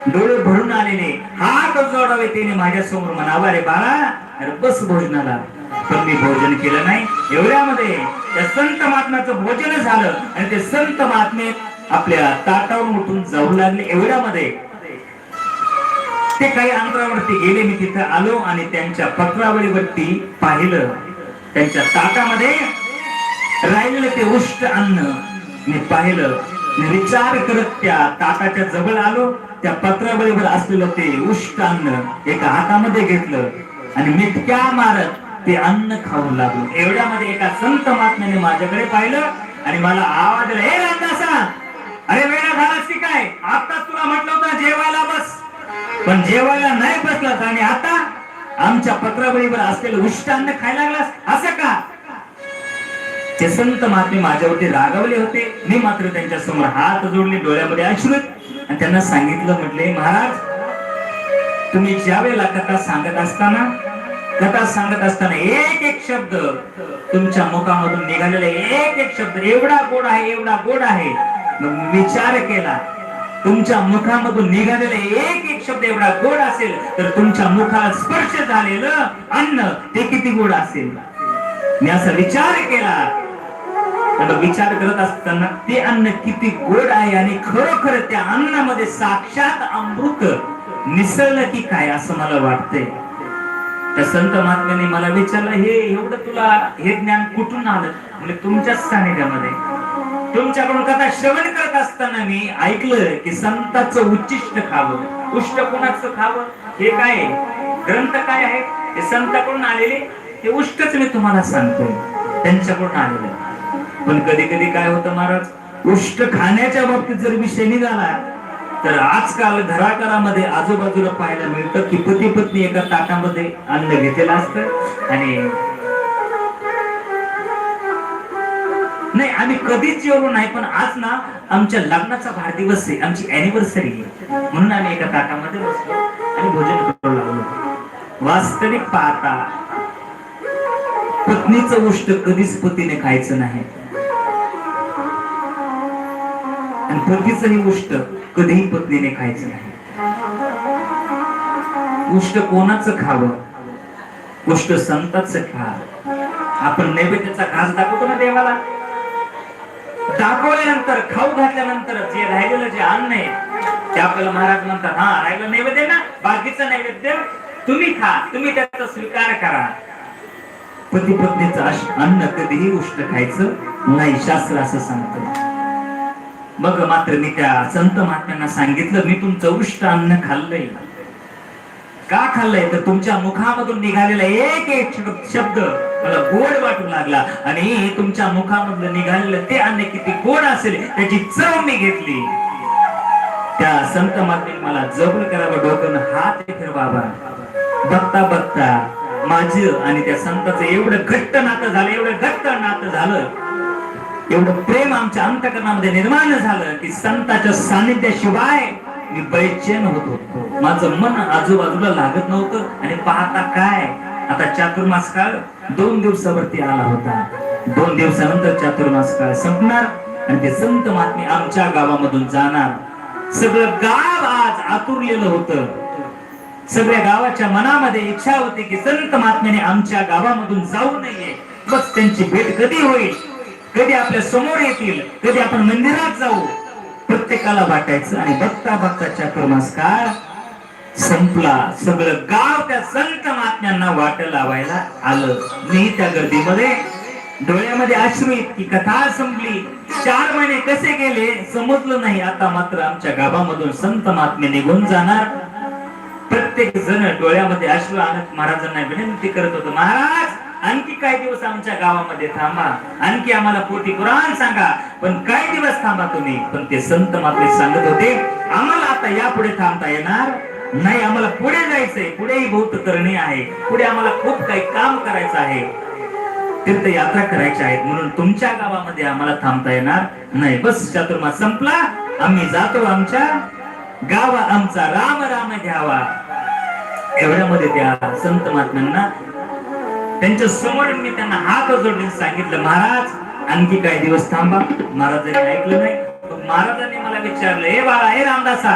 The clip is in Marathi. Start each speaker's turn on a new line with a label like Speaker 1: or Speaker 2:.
Speaker 1: डोळे भरून आलेले, हात जोडावे त्याने माझ्या समोर म्हणावा, अरे बाळा अरे बस भोजनाला. पण मी भोजन केलं नाही. एवढ्यामध्ये त्या संत महात्म्याचं भोजन झालं आणि ते संत महात्मे आपल्या ताटावरून उठून जाऊ लागले. एवढ्यामध्ये ते काही अंतरावरती गेले. मी तिथं आलो आणि त्यांच्या पत्रावळीवरती पाहिलं. त्यांच्या ताटामध्ये राहिलेलं ते उष्ट अन्न मी पाहिलं. मी विचार करत त्या ताटाच्या जवळ आलो. त्या पत्रावळीवर असलेलं ते उष्ट अन्न एका हातामध्ये घेतलं आणि मिटक्या मारत ते अन्न खाऊ लागलो. एवढ्यामध्ये एका संत महात्म्याने माझ्याकडे पाहिलं आणि मला आवाज दिला, हे रामदासा, अरे वेळा झालास की काय? आता तुला म्हटलं होतं जेवायला बस, पण जेवायला नाही बसलास आणि आता आमच्या पत्रावळीवर असलेलं उष्ट अन्न खायला लागलास, असं का? ते संत महात्मे माझ्यावरती रागावले होते. मी मात्र त्यांच्या समोर हात जोडले, डोळ्यामध्ये अश्रू आणि त्यांना सांगितलं, म्हटले महाराज, तुम्ही ज्या वेळेला कथा सांगत असताना एक एक शब्द तुमच्या मुखामधून निघालेला एक एक शब्द एवढा गोड आहे, एवढा गोड आहे. मग विचार केला, तुमच्या मुखामधून निघालेला एक एक शब्द एवढा गोड असेल तर तुमच्या मुखाला स्पर्श झालेलं अन्न ते किती गोड असेल. मी असा विचार केला. विचार करत असताना ते अन्न किती गोड आहे आणि खरोखर त्या अन्नामध्ये साक्षात अमृत मिसळलं की काय असं मला वाटतंय. त्या संत महात्म्याने मला विचारलं, हे एवढं तुला हे ज्ञान कुठून आलं? म्हणजे तुमच्याच सानिध्यामध्ये तुमच्याकडून कथा श्रवण करत असताना मी ऐकलं की संताचं उच्चिष्ट खावं. उष्ट कोणाचं खावं? हे काय ग्रंथ काय आहे? हे संताकडून आलेले ते उष्टच मी तुम्हाला सांगतोय, त्यांच्याकडून आलेलं. पण कधी कधी काय होतं महाराज, उष्ट खाण्याच्या बाबतीत जर विषय निघाला तर आजकाल घराघरामध्ये आजूबाजूला पाहायला मिळतं की पती पत्नी एका ताटामध्ये अन्न घेतलेलं असतं आणि नाही आम्ही कधीच जेवलो नाही, पण आज ना आमच्या लग्नाचा वाढदिवस आहे, आमची अॅनिव्हर्सरी आहे, म्हणून आम्ही एका ताटामध्ये बसलो आणि भोजन करू लागलो. वास्तविक पाहता पत्नीचं उष्ट कधीच पतीने खायचं नाही आणि पतीचंही उष्ट कधीही पत्नीने खायचं नाही. उष्ट कोणाचं खावं? उष्ट संताचं खा. आपण नैवेद्याचा घास दाखवतो ना देवाला, दाखवल्यानंतर खाऊ घातल्यानंतर जे राहिलेलं जे अन्न आहे ते आपल्याला महाराज म्हणतात, हा राहिलं नैवेद्य ना, बाकीचं नैवेद्य तुम्ही खा, तुम्ही त्याचा स्वीकार करा. पती पत्नीचं अन्न कधीही उष्ट खायचं नाही, शास्त्र असं सांगतं. मग मात्र मी त्या संत महात्म्यांना सांगितलं, मी तुमचं उष्ट अन्न खाल्लंय. का खाल्लंय? तर तुमच्या मुखामधून निघालेला एक एक शब्द मला गोड वाटू लागला आणि तुमच्या मुखामधून निघालेलं ते अन्न किती गोड असेल त्याची चव मी घेतली. त्या संत महात्म्यांनी मला जवळ करावं, डोक्यानं हात फिरवावा. बघता बघता माझं आणि त्या संताचं एवढं घट्ट नातं झालं, एवढं घट्ट नातं झालं, एवढं प्रेम आमच्या अंतःकरणामध्ये निर्माण झालं की संताच्या सानिध्याशिवाय मी बेचैन होत होतो. माझं मन आजूबाजूला लागत नव्हतं. आणि पाहता काय, आता चातुर्मास काळ 2 दिवसावरती आला होता. 2 दिवसानंतर चातुर्मास काळ संपणार आणि ते संत महात्मे आमच्या गावामधून जाणार. सगळं गाव आज आतुरलेलं होतं. सगळ्या गावाच्या मनामध्ये इच्छा होती की संत महात्म्याने आमच्या गावामधून जाऊ नये. बस त्यांची भेट कधी होईल, कधी आपल्या समोर येतील, कधी आपण मंदिरात जाऊ, प्रत्येकाला वाटायचं. आणि बघता बघता चातुर्मास काळ संपला. सगळं गाव त्या संत महात्म्यांना वाट लावायला आलं. मी त्या गर्दीमध्ये डोळ्यामध्ये अश्रू, इतकी कथा संपली. 4 महिने कसे गेले समजलं नाही. आता मात्र आमच्या गावामधून संत महात्मे निघून जाणार. प्रत्येक जण डोळ्यामध्ये अश्रू आणत महाराजांना विनंती करत होतं, महाराज आणखी काही दिवस आमच्या गावामध्ये थांबा, आणखी आम्हाला पोटी पुराण सांगा, पण काही दिवस थांबा तुम्ही. पण ते संत महात्मे सांगत होते, आम्हाला आता यापुढे थांबता येणार नाही, आम्हाला पुढे जायचंय, पुढेही बहुत करणे आहे, पुढे आम्हाला खूप काही काम करायचं आहे, तीर्थयात्रा करायच्या आहेत, म्हणून तुमच्या गावामध्ये आम्हाला थांबता येणार नाही. बस चातुर्मास संपला, आम्ही जातो आमच्या गावा, आमचा राम राम घ्यावा. एवढ्यामध्ये त्या संत महात्म्यांना त्यांच्या समोर मी त्यांना हात जोडून सांगितलं, महाराज आणखी काही दिवस थांबा. महाराजांनी ऐकलं नाही. महाराजांनी मला विचारलं, हे बाळा, हे रामदासा,